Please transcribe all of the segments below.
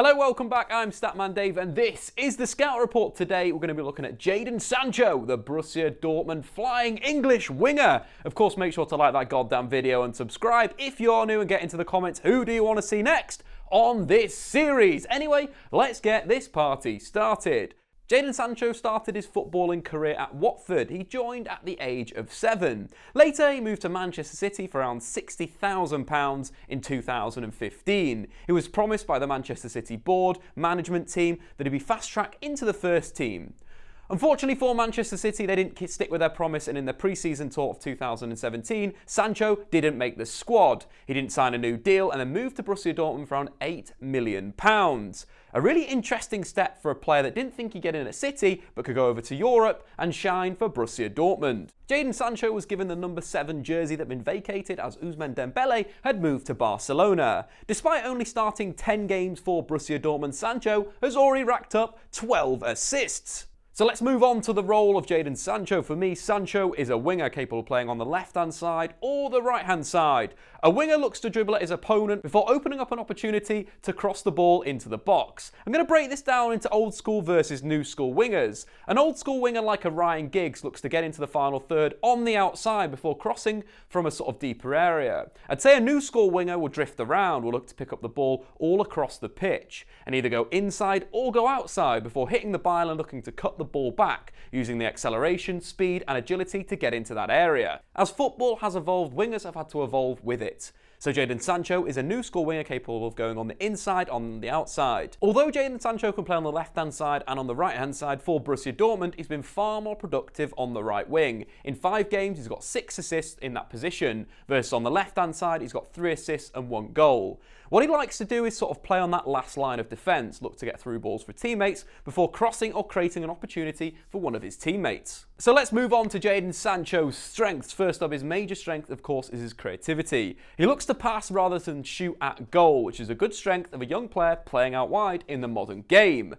Hello, welcome back. I'm Statman Dave, and this is the Scout Report. Today, we're going to be looking at Jadon Sancho, the Borussia Dortmund flying English winger. Of course, make sure to like that goddamn video and subscribe if you're new, and get into the comments, who do you want to see next on this series? Anyway, let's get this party started. Jadon Sancho started his footballing career at Watford. He joined at the age of 7. Later, he moved to Manchester City for around £60,000 in 2015. He was promised by the Manchester City board management team that he'd be fast-tracked into the first team. Unfortunately for Manchester City, they didn't stick with their promise, and in the pre-season tour of 2017, Sancho didn't make the squad. He didn't sign a new deal and then moved to Borussia Dortmund for around £8 million. A really interesting step for a player that didn't think he'd get in at City, but could go over to Europe and shine for Borussia Dortmund. Jadon Sancho was given the number 7 jersey that had been vacated as Ousmane Dembele had moved to Barcelona. Despite only starting 10 games for Borussia Dortmund, Sancho has already racked up 12 assists. So let's move on to the role of Jadon Sancho. For me, Sancho is a winger capable of playing on the left-hand side or the right-hand side. A winger looks to dribble at his opponent before opening up an opportunity to cross the ball into the box. I'm going to break this down into old school versus new school wingers. An old school winger like a Ryan Giggs looks to get into the final third on the outside before crossing from a sort of deeper area. I'd say a new school winger will drift around, will look to pick up the ball all across the pitch and either go inside or go outside before hitting the byline, looking to cut the ball back, using the acceleration, speed and agility to get into that area. As football has evolved, wingers have had to evolve with it. So Jadon Sancho is a new school winger capable of going on the inside, on the outside. Although Jadon Sancho can play on the left-hand side and on the right-hand side for Borussia Dortmund, he's been far more productive on the right wing. In 5 games, he's got 6 assists in that position, versus on the left-hand side, he's got 3 assists and 1 goal. What he likes to do is sort of play on that last line of defence, look to get through balls for teammates before crossing or creating an opportunity for one of his teammates. So let's move on to Jadon Sancho's strengths. First up, his major strength, of course, is his creativity. He looks to pass rather than shoot at goal, which is a good strength of a young player playing out wide in the modern game.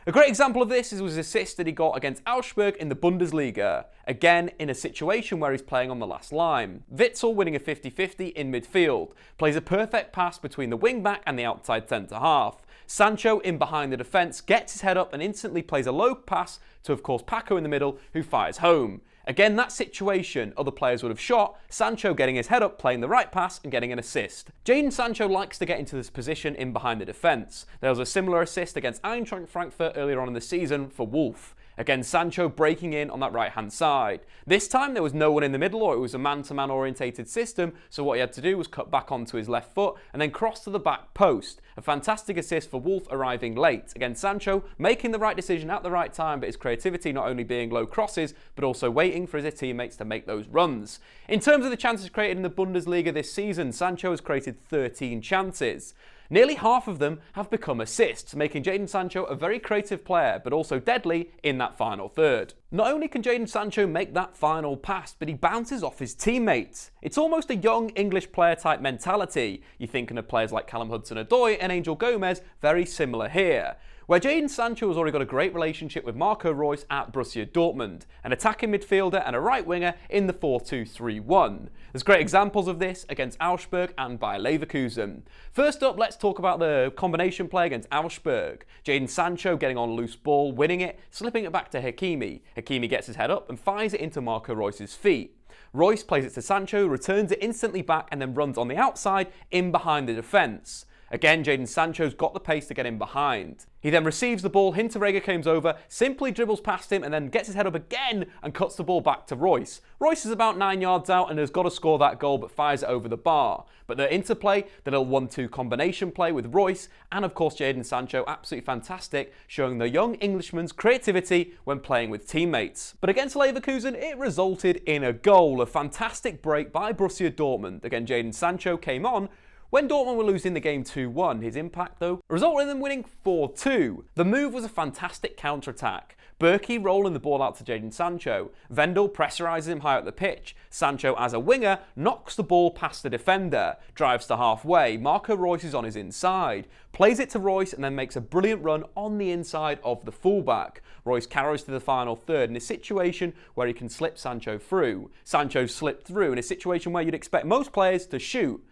A great example of this is his assist that he got against Augsburg in the Bundesliga, again in a situation where he's playing on the last line. Witsel winning a 50-50 in midfield, plays a perfect pass between the wing-back and the outside centre-half. Sancho in behind the defence gets his head up and instantly plays a low pass to, of course, Paco in the middle, who fires home. Again, that situation, other players would have shot, Sancho getting his head up, playing the right pass and getting an assist. Jadon Sancho likes to get into this position in behind the defence. There was a similar assist against Eintracht Frankfurt earlier on in the season for Wolf. Again, Sancho breaking in on that right-hand side. This time there was no one in the middle, or it was a man-to-man orientated system, so what he had to do was cut back onto his left foot and then cross to the back post. A fantastic assist for Wolf arriving late. Again, Sancho making the right decision at the right time, but his creativity not only being low crosses, but also waiting for his teammates to make those runs. In terms of the chances created in the Bundesliga this season, Sancho has created 13 chances. Nearly half of them have become assists, making Jadon Sancho a very creative player, but also deadly in that final third. Not only can Jadon Sancho make that final pass, but he bounces off his teammates. It's almost a young English player type mentality. You're thinking of players like Callum Hudson-Odoi and Angel Gomez, very similar here. Where Jadon Sancho has already got a great relationship with Marco Reus at Borussia Dortmund, an attacking midfielder and a right winger in the 4-2-3-1. There's great examples of this against Augsburg and Bayer Leverkusen. First up, let's talk about the combination play against Augsburg. Jadon Sancho getting on a loose ball, winning it, slipping it back to Hakimi. Hakimi gets his head up and fires it into Marco Reus's feet. Reus plays it to Sancho, returns it instantly back and then runs on the outside in behind the defence. Again, Jadon Sancho's got the pace to get in behind. He then receives the ball, Hinteregger comes over, simply dribbles past him and then gets his head up again and cuts the ball back to Reus. Reus is about 9 yards out and has got to score that goal, but fires it over the bar. But the interplay, the little 1-2 combination play with Reus and of course Jadon Sancho, absolutely fantastic, showing the young Englishman's creativity when playing with teammates. But against Leverkusen, it resulted in a goal, a fantastic break by Borussia Dortmund. Again, Jadon Sancho came on when Dortmund were losing the game 2-1. His impact, though, resulted in them winning 4-2. The move was a fantastic counter-attack. Berkey rolling the ball out to Jadon Sancho. Vendel pressurises him high up the pitch. Sancho, as a winger, knocks the ball past the defender, drives to halfway. Marco Reus is on his inside, plays it to Reus and then makes a brilliant run on the inside of the fullback. Reus carries to the final third in a situation where he can slip Sancho through. Sancho slipped through in a situation where you'd expect most players to shoot,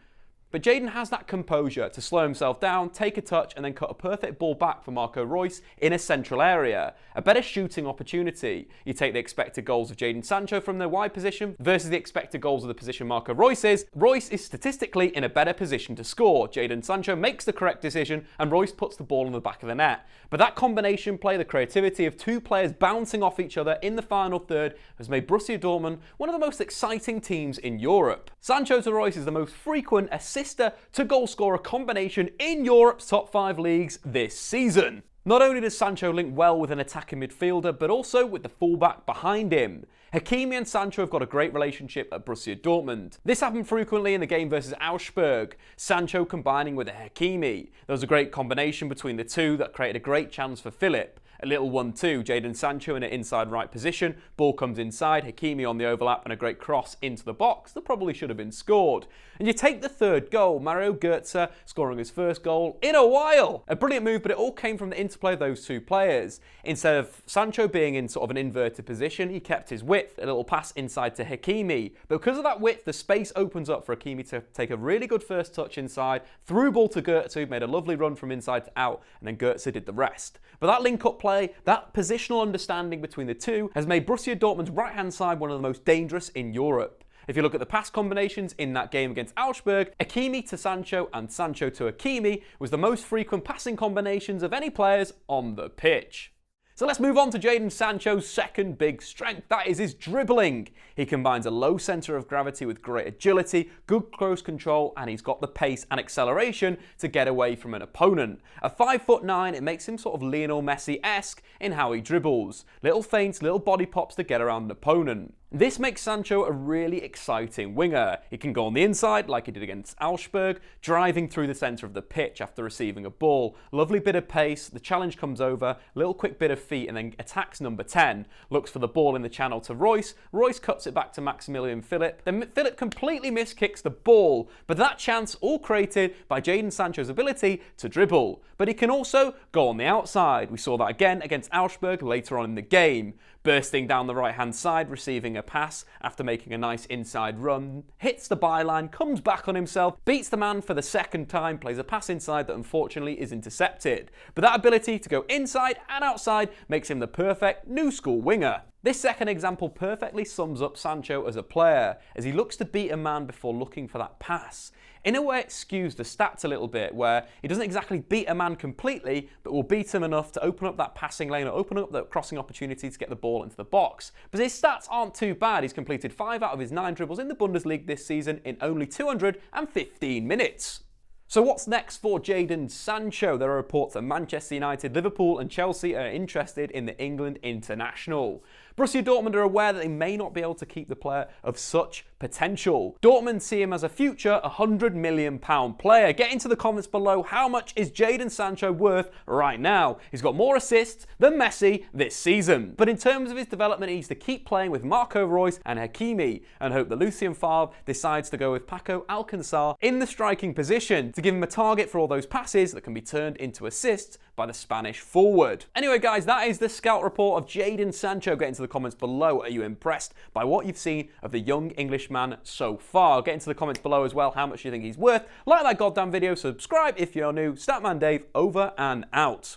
But Jadon has that composure to slow himself down, take a touch, and then cut a perfect ball back for Marco Reus in a central area. A better shooting opportunity. You take the expected goals of Jadon Sancho from the wide position versus the expected goals of the position Marco Reus is. Reus is statistically in a better position to score. Jadon Sancho makes the correct decision and Reus puts the ball in the back of the net. But that combination play, the creativity of two players bouncing off each other in the final third, has made Borussia Dortmund one of the most exciting teams in Europe. Sancho to Reus is the most frequent assister to goal scorer combination in Europe's top 5 leagues this season. Not only does Sancho link well with an attacking midfielder, but also with the fullback behind him. Hakimi and Sancho have got a great relationship at Borussia Dortmund. This happened frequently in the game versus Augsburg, Sancho combining with a Hakimi. There was a great combination between the two that created a great chance for Philip. A little 1-2, Jadon Sancho in an inside right position, ball comes inside, Hakimi on the overlap and a great cross into the box that probably should have been scored. And you take the third goal, Mario Götze scoring his first goal in a while. A brilliant move, but it all came from the interplay of those two players. Instead of Sancho being in sort of an inverted position, he kept his width, a little pass inside to Hakimi. But because of that width, the space opens up for Hakimi to take a really good first touch inside, through ball to Götze, who made a lovely run from inside to out, and then Götze did the rest. But that link-up play, that positional understanding between the two has made Borussia Dortmund's right-hand side one of the most dangerous in Europe. If you look at the pass combinations in that game against Augsburg, Hakimi to Sancho and Sancho to Hakimi was the most frequent passing combinations of any players on the pitch. So let's move on to Jadon Sancho's second big strength, that is his dribbling. He combines a low centre of gravity with great agility, good close control, and he's got the pace and acceleration to get away from an opponent. At 5'9", it makes him sort of Lionel Messi-esque in how he dribbles. Little feints, little body pops to get around an opponent. This makes Sancho a really exciting winger. He can go on the inside like he did against Augsburg, driving through the centre of the pitch after receiving a ball. Lovely bit of pace, the challenge comes over, little quick bit of feet and then attacks number 10. Looks for the ball in the channel to Reus. Reus cuts it back to Maximilian Philip. Then Philip completely miskicks the ball, but that chance all created by Jadon Sancho's ability to dribble. But he can also go on the outside. We saw that again against Augsburg later on in the game. Bursting down the right-hand side, receiving a pass after making a nice inside run, hits the byline, comes back on himself, beats the man for the second time, plays a pass inside that unfortunately is intercepted. But that ability to go inside and outside makes him the perfect new school winger. This second example perfectly sums up Sancho as a player, as he looks to beat a man before looking for that pass. In a way, it skews the stats a little bit, where he doesn't exactly beat a man completely, but will beat him enough to open up that passing lane or open up that crossing opportunity to get the ball into the box. But his stats aren't too bad. He's completed 5 out of his 9 dribbles in the Bundesliga this season in only 215 minutes. So what's next for Jadon Sancho? There are reports that Manchester United, Liverpool and Chelsea are interested in the England international. Borussia Dortmund are aware that they may not be able to keep the player of such potential. Dortmund see him as a future £100 million player. Get into the comments below, how much is Jadon Sancho worth right now? He's got more assists than Messi this season. But in terms of his development, he needs to keep playing with Marco Reus and Hakimi, and hope that Lucien Favre decides to go with Paco Alcácer in the striking position to give him a target for all those passes that can be turned into assists by the Spanish forward. Anyway guys, that is the scout report of Jadon Sancho. Get into the comments below, are you impressed by what you've seen of the young Englishman so far? Get into the comments below as well how much you think he's worth. Like that goddamn video, subscribe if you're new. Statman Dave, over and out.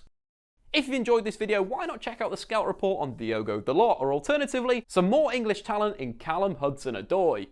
If you've enjoyed this video, why not check out the scout report on Diogo Dalot, or alternatively, some more English talent in Callum Hudson-Odoi.